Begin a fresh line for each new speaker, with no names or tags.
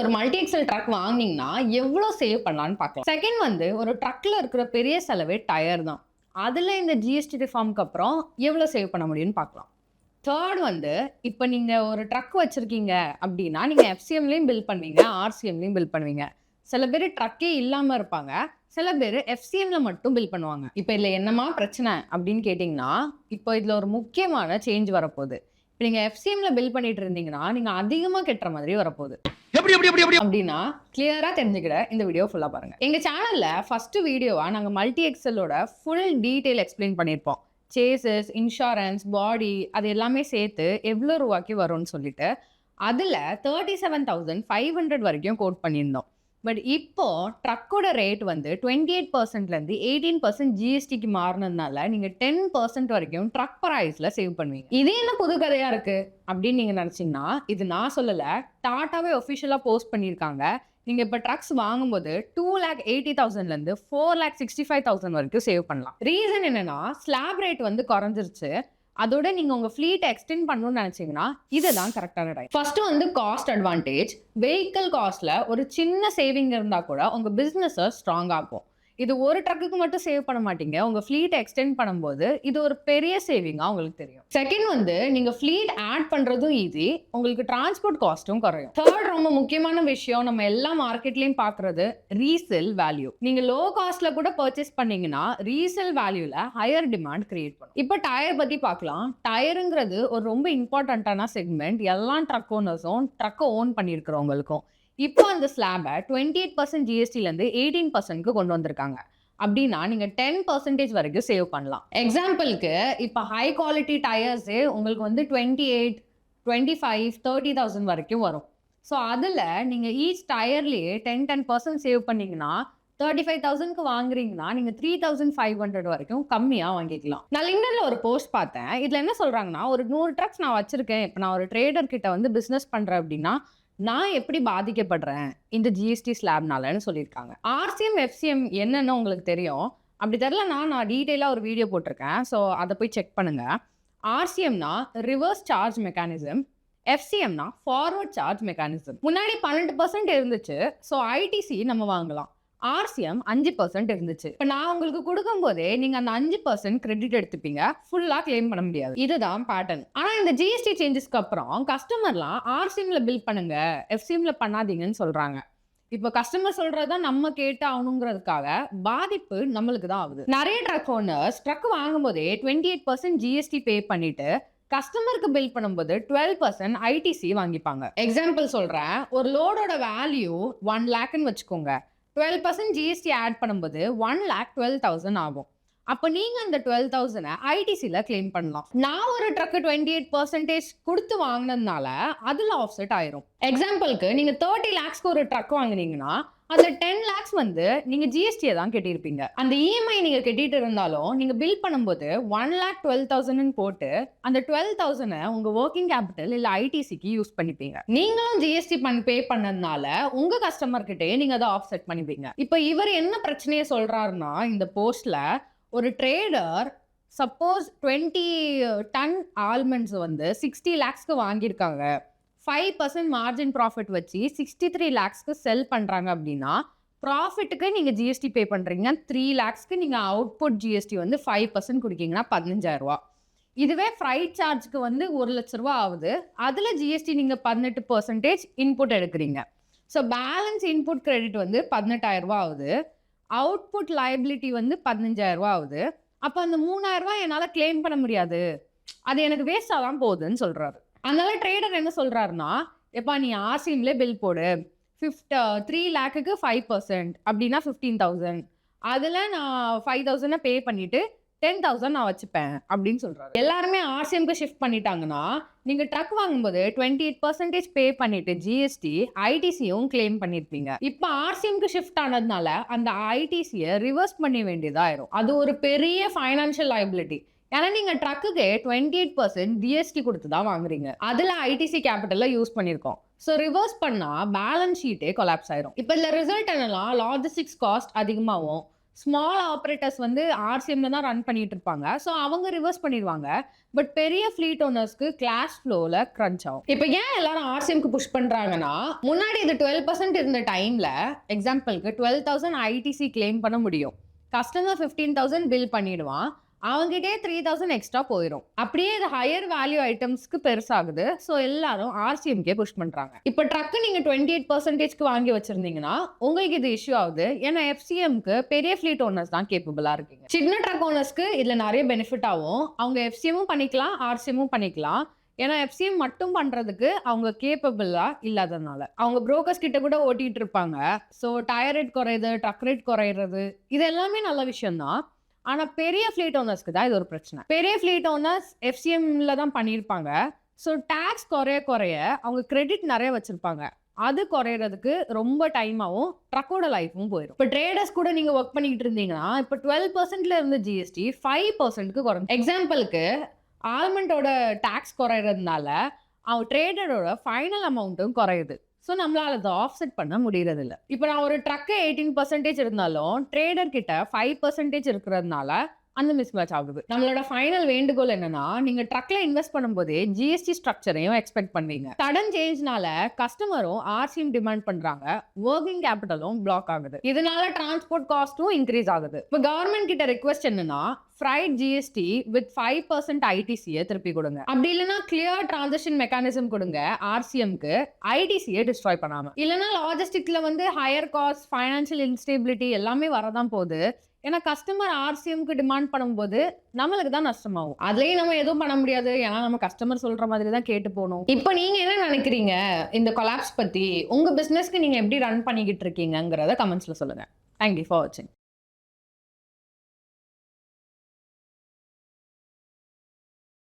ஒரு multi XL drug வாங்குனீங்கன்னா எவ்வளோ சேவ் பண்ணலான்னு பார்க்கலாம். செகண்ட் வந்து ஒரு ட்ரக்ல இருக்கிற பெரிய செலவே டயர் தான். அதுல இந்த ஜிஎஸ்டி ரிஃபார்ம்க்கு அப்புறம் எவ்வளோ சேவ் பண்ண முடியும்னு பார்க்கலாம். தேர்ட் வந்து இப்போ நீங்க ஒரு ட்ரக் வச்சிருக்கீங்க அப்படின்னா நீங்க எஃப்சிஎம்லையும் பில் பண்ணுவீங்க, ஆர்சிஎம்லையும் பில் பண்ணுவீங்க. சில பேர் ட்ரக்கே இல்லாம இருப்பாங்க, சில பேர் எஃப்சிஎம்ல மட்டும் பில் பண்ணுவாங்க. இப்போ இதுல என்னமா பிரச்சனை அப்படின்னு கேட்டிங்கன்னா, இப்போ இதுல ஒரு முக்கியமான சேஞ்ச் வரப்போகுது. இப்போ நீங்க எஃப்சிஎம்ல பில் பண்ணிட்டு இருந்தீங்கன்னா நீங்க அதிகமா கட்டுற மாதிரி வரப்போகுது. அப்படின்னா கிளியரா தெரிஞ்சுக்கிட இந்த வீடியோ ஃபுல்லா பாருங்க. எங்க சேனல்ல ஃபர்ஸ்ட் வீடியோவா நாங்க மல்டி எக்ஸலோட ஃபுல் டீடைல் எக்ஸ்பிளைன் பண்ணியிருப்போம். சேசஸ், இன்சூரன்ஸ், பாடி அது எல்லாமே சேர்த்து எவ்வளோ ரூபாய்க்கு வரும்னு சொல்லிட்டு அதில் 37,500 வரைக்கும் கோட் பண்ணியிருந்தோம். பட் இப்போ ட்ரக்கோட ரேட் வந்து 28%லேருந்து 18% ஜிஎஸ்டிக்கு மாறினதுனால நீங்கள் 10% வரைக்கும் ட்ரக் ப்ரைஸில் சேவ் பண்ணுவீங்க. இது என்ன புது கதையாக இருக்குது அப்படின்னு நீங்கள் நினச்சிங்கன்னா, இது நான் சொல்லலை, டாட்டாவே ஒஃபிஷியலாக போஸ்ட் பண்ணியிருக்காங்க. நீங்கள் இப்போ ட்ரக்ஸ் வாங்கும்போது 2,80,000லேருந்து 4,65,000 வரைக்கும் சேவ் பண்ணலாம். ரீசன் என்னன்னா, ஸ்லாப் ரேட் வந்து குறைஞ்சிருச்சு. அதோட நீங்க உங்க ஃப்ளீட் எக்ஸ்டெண்ட் பண்ணணும்னு நினைச்சீங்கன்னா இதுதான் கரெக்டான டைம். ஃபர்ஸ்ட் வந்து காஸ்ட் அட்வான்டேஜ். வெஹிக்கிள் காஸ்ட்ல ஒரு சின்ன சேவிங் இருந்தா கூட உங்க பிசினஸ் ஸ்ட்ராங் ஆகும். இது ஒரு ட்ரக்குக்கு மட்டும் சேவ் பண்ண மாட்டீங்க, உங்க ஃப்ளீட் எக்ஸ்டெண்ட் பண்ணும்போது இது ஒரு பெரிய சேவிங்கா உங்களுக்கு தெரியும். செகண்ட் வந்து நீங்க ஃப்ளீட் ஆட் பண்றதும் ஈஸி, உங்களுக்கு டிரான்ஸ்போர்ட் காஸ்ட்டும் குறையும். தேர்ட் ரொம்ப முக்கியமான விஷயம், நம்ம எல்லா மார்க்கெட்லயும் பாக்குறது ரீசேல் வேல்யூ. நீங்க லோ காஸ்ட்ல கூட பர்ச்சேஸ் பண்ணீங்கன்னா ரீசேல் வேல்யூல ஹையர் டிமாண்ட் கிரியேட் பண்ணும். இப்போ டயர் பத்தி பார்க்கலாம். டயருங்கிறது ஒரு ரொம்ப இம்பார்ட்டன்டான செக்மெண்ட். எல்லா ட்ரக் ஓனர்ஸும் ட்ரக்கை ஓன் பண்ணியிருக்கிறவங்களுக்கும் இப்போ அந்த ஸ்லாபை 28% ஜிஎஸ்டிலேருந்து 18%க்கு கொண்டு வந்திருக்காங்க. அப்படின்னா நீங்கள் 10% வரைக்கும் சேவ் பண்ணலாம். எக்ஸாம்பிளுக்கு இப்போ ஹை குவாலிட்டி டயர்ஸே உங்களுக்கு வந்து 28, 25, 30,000 வரைக்கும் வரும். ஸோ அதில் நீங்கள் ஈச் டயர்லேயே 10% சேவ் பண்ணிங்கன்னா 35,000க்கு வாங்குறீங்கன்னா நீங்கள் 3,500 வரைக்கும் கம்மியாக வாங்கிக்கலாம். நான் லிங்க்டின்ல ஒரு போஸ்ட் பார்த்தேன். இதில் என்ன சொல்கிறாங்கன்னா, ஒரு 100 ட்ரக்ஸ் நான் வச்சுருக்கேன், இப்போ நான் ஒரு ட்ரேடர் கிட்ட வந்து பிஸ்னஸ் பண்ணுறேன் அப்படின்னா நான் எப்படி பாதிக்கப்படுறேன் இந்த ஜிஎஸ்டி ஸ்லாப்னாலன்னு சொல்லியிருக்காங்க. ஆர்சிஎம், எஃப்சிஎம் என்னன்னு உங்களுக்கு தெரியும். அப்படி தெரியலனா நான் டீட்டெயிலாக ஒரு வீடியோ போட்டிருக்கேன், ஸோ அதை போய் செக் பண்ணுங்க. ஆர்சிஎம்னா ரிவர்ஸ் சார்ஜ் மெக்கானிசம், எஃப்சிஎம்னா ஃபார்வர்ட் சார்ஜ் மெக்கானிசம். முன்னாடி 12% இருந்துச்சு, ஸோ ஐடிசி நம்ம வாங்கலாம். ஆர்சிஎம் 5% இருந்துச்சு. இப்போ நான் உங்களுக்கு கொடுக்கும் போதே நீங்க அந்த 5% கிரெடிட் எடுத்துப்பீங்க, ஃபுல்லா கிளைம் பண்ண முடியாது. இதுதான் பேட்டர்ன். ஆனா இந்த ஜிஎஸ்டி சேஞ்சஸ்க்கு அப்புறம் கஸ்டமர்லாம் ஆர்சிஎம்ல பில் பண்ணுங்க, எஃப்சிஎம்ல பண்ணாதீங்கன்னு சொல்றாங்க. இப்போ கஸ்டமர் சொல்றதுதான் நம்ம கேட்டு ஆகணுங்கிறதுக்காக பாதிப்பு நம்மளுக்கு தான் ஆகுது. நிறைய ட்ரக் ஓனர்ஸ் ட்ரக் வாங்கும் போதே 28% ஜிஎஸ்டி பே பண்ணிட்டு கஸ்டமருக்கு பில் பண்ணும்போது 12% ஐடிசி வாங்கிப்பாங்க. எக்ஸாம்பிள் சொல்றேன், ஒரு லோடோட வேல்யூ 1 லேக்னு வச்சுக்கோங்க. 12% ஜிஎஸ்டி ஆட் பண்ணும்போது 1,12,000 ஆகும். அப்போ நீங்க அந்த 12,000 ஐடிசில கிளைம் பண்ணலாம். நான் ஒரு ட்ரக் 28% கொடுத்து வாங்கினதுனால அதுல ஆஃப்செட் ஆயிரும். எக்ஸாம்பிளுக்கு நீங்க 30 lakhsக்கு ஒரு ட்ரக் வாங்குனீங்கன்னா அதுல 10 lakhs வந்து நீங்க ஜிஎஸ்டியை தான் கட்டியிருப்பீங்க. அந்த இஎம்ஐ நீங்க கட்டிட்டு இருந்தாலும் நீங்க பில் பண்ணும்போது 1,12,000 போட்டு அந்த 12,000 உங்க ஒர்க்கிங் கேபிட்டல் இல்ல ஐடிசிக்கு யூஸ் பண்ணிப்பீங்க. நீங்களும் ஜிஎஸ்டி பே பண்ணதுனால உங்க கஸ்டமர் கிட்டே நீங்க அதை ஆஃப்செட் பண்ணிப்பீங்க. இப்போ இவர் என்ன பிரச்சனையை சொல்றாருன்னா, இந்த போஸ்ட்ல ஒரு ட்ரேடர் சப்போஸ் 20 டன் ஆல்மண்ட்ஸ் வந்து 60 lakhsக்கு வாங்கியிருக்காங்க, 5% மார்ஜின் ப்ராஃபிட் வச்சு 63 lakhsக்கு செல் பண்றாங்க அப்படின்னா ப்ராஃபிட்டுக்கு நீங்க ஜிஎஸ்டி பே பண்றீங்க. 3 lakhsக்கு நீங்க அவுட்புட் ஜிஎஸ்டி வந்து 5% கொடுக்கீங்கன்னா 15,000 ரூபா. இதுவே ஃப்ரைட் சார்ஜ்க்கு வந்து 1,00,000 ரூபா ஆகுது. அதுல ஜிஎஸ்டி நீங்க 18% இன்புட் எடுக்கிறீங்க. ஸோ பேலன்ஸ் இன்புட் கிரெடிட் வந்து 18,000 ரூபா ஆகுது. அவுட்புட் லைபிலிட்டி வந்து 15,000 ரூபா ஆகுது. அப்போ அந்த 3,000 ரூபாய் என்னால் கிளைம் பண்ண முடியாது, அது எனக்கு வேஸ்டாக தான் போகுதுன்னு சொல்றாரு. அதனால ட்ரேடர் என்ன சொல்றாருன்னா, எப்பா நீ ஆர்சிஎம்ல பில் போடு, 3 lakhக்கு 5% அப்படின்னா 15,000, அதில் நான் 5,000 பே பண்ணிட்டு 10,000 நான் வச்சுப்பேன் அப்படின்னு சொல்றாரு. எல்லாருமே ஆர்சிஎம்க்கு ஷிஃப்ட் பண்ணிட்டாங்கன்னா நீங்க ட்ரக் வாங்கும்போது 28% பே பண்ணிட்டு ஜிஎஸ்டி ஐடிசியும் கிளைம் பண்ணிருப்பீங்க. இப்போ ஆர்சிஎம்க்கு ஷிஃப்ட் ஆனதுனால அந்த ஐடிசியை ரிவர்ஸ் பண்ண வேண்டியதாயிரும். அது ஒரு பெரிய ஃபைனான்ஷியல் லைபிலிட்டி. ஏன்னா நீங்க ட்ரக்குக்கு 28% ஜிஎஸ்டி கொடுத்து தான் வாங்குறீங்க, அதுல ஐடிசி கேபிட்டல்ல யூஸ் பண்ணிருக்கோம். ஸோ ரிவர்ஸ் பண்ணா பேலன்ஸ் ஷீட்டே கொலாப்ஸ் ஆயிரும். இப்போ இதுல ரிசல்ட் என்னன்னா, லாஜிஸ்டிக்ஸ் காஸ்ட் அதிகமாகும், ஸ்மால் ஆப்ரேட்டர்ஸ் வந்து ஆர்சிஎம்ல தான் ரன் பண்ணிட்டு இருப்பாங்க. ஸோ அவங்க ரிவர்ஸ் பண்ணிடுவாங்க. பட் பெரிய ஃப்ளீட் ஓனர்ஸ்க்கு கிளாஸ் ஃப்ளோல கிரன்ச் ஆகும். இப்போ ஏன் எல்லாரும் ஆர்சிஎம்க்கு புஷ் பண்றாங்கன்னா, முன்னாடி இது 12% இருந்த டைம்ல எக்ஸாம்பிளுக்கு 12,000 ஐடிசி கிளைம் பண்ண முடியும். கஸ்டமர் 15,000 பில் பண்ணிடுவான். அவங்ககிட்டே 3,000 எக்ஸ்ட்ரா போயிடும். அப்படியே இது ஹையர் வேல்யூ ஐட்டம்ஸ்க்கு பெருசாகுது. ஸோ எல்லாரும் ஆர்சிஎம்கே புஷ் பண்றாங்க. இப்போ ட்ரக் நீங்க 28%க்கு வாங்கி வச்சிருந்தீங்கன்னா உங்களுக்கு இது இஷ்யூ ஆகுது. ஏன்னா எஃப்சிஎம்க்கு பெரிய ஃபிளீட் ஓனர்ஸ் தான் கேப்பபிளா இருக்கீங்க. சின்ன ட்ரக் ஓனர்ஸ்க்கு இதுல நிறைய பெனிஃபிட் ஆகும். அவங்க எஃப்சிஎம்மும் பண்ணிக்கலாம், ஆர்சிஎம்மும் பண்ணிக்கலாம். ஏன்னா எஃப்சிஎம் மட்டும் பண்றதுக்கு அவங்க கேப்பபிளா இல்லாதனால அவங்க புரோக்கர்ஸ் கிட்ட கூட ஓட்டிட்டு இருப்பாங்க. ஸோ டயர் ரேட் குறையுது, ட்ரக் ரேட் குறையிறது, இது எல்லாமே நல்ல விஷயம் தான். ஆனா பெரிய ஃபிளீட் ஓனர்ஸ்க்கு தான் இது ஒரு பிரச்சனை. பெரிய ஃபிளீட் ஓனர்ஸ் எஃப்சிஎம்ல தான் பண்ணியிருப்பாங்க. ஸோ டாக்ஸ் குறைய அவங்க கிரெடிட் நிறைய வச்சிருப்பாங்க. அது குறையிறதுக்கு ரொம்ப டைம் ஆகும், ட்ரக்கோட லைஃபும் போயிடும். இப்போ ட்ரேடர்ஸ் கூட நீங்க ஒர்க் பண்ணிட்டு இருந்தீங்கன்னா இப்போ 12%ல இருந்த ஜிஎஸ்டி 5%க்கு குறையும். எக்ஸாம்பிளுக்கு ஆல்மண்டோட டாக்ஸ் குறையிறதுனால அவன் ட்ரேடரோட ஃபைனல் அமௌண்ட்டும் குறையுது. ஸோ நம்மளால அதை ஆஃப்செட் பண்ண முடியறது இல்லை. இப்போ நான் ஒரு ட்ரக்கு 18% இருந்தாலும் ட்ரேடர் கிட்ட 5% இருக்கிறதுனால அந்த மிஸ்மேட்ச் ஆகுது. நம்மளோட ஃபைனல் வேண்டுகோள் என்னன்னா, நீங்க ட்ரக்ல இன்வெஸ்ட் பண்ணும்போதே ஜிஎஸ்டி ஸ்ட்ரக்சரையும் எக்ஸ்பெக்ட் பண்ணுவீங்க. சடன் சேஞ்ச்னால கஸ்டமரும் ஆர்சிஎம் டிமாண்ட் பண்றாங்க, ஒர்க்கிங் கேபிட்டலும் பிளாக் ஆகுது. இதனால டிரான்ஸ்போர்ட் காஸ்ட்டும் இன்க்ரீஸ் ஆகுது. இப்போ கவர்மெண்ட் கிட்ட ரிக்வெஸ்ட் என்னன்னா, ஃப்ரைட் ஜிஎஸ்டி வித் 5% ஐடிசியை திருப்பி கொடுங்க. அப்படி இல்லைன்னா கிளியர் டிரான்சாக்ஷன் மெக்கானிசம் கொடுங்க ஆர்சிஎம்க்கு, ஐடிசியை டிஸ்ட்ராய் பண்ணாம. இல்லைன்னா லாஜிஸ்டிக்ல வந்து ஹையர் காஸ்ட், ஃபைனான்சியல் இன்ஸ்டேபிலிட்டி எல்லாமே வரதான் போகுது. ஏன்னா கஸ்டமர் ஆர்சிஎம்க்கு டிமாண்ட் பண்ணும்போது நம்மளுக்கு தான் நஷ்டமாகும். அதுலயும் நம்ம எதுவும் பண்ண முடியாது. ஏன்னா நம்ம கஸ்டமர் சொல்ற மாதிரி தான் கேட்டு போகணும். இப்போ நீங்க என்ன நினைக்கிறீங்க இந்த கொலாப்ஸ் பத்தி? உங்க பிசினஸ்க்கு நீங்க எப்படி ரன் பண்ணிக்கிட்டு இருக்கீங்கிறத கமெண்ட்ஸ்ல சொல்லுங்க. தேங்க்யூ ஃபார் வாட்சிங்.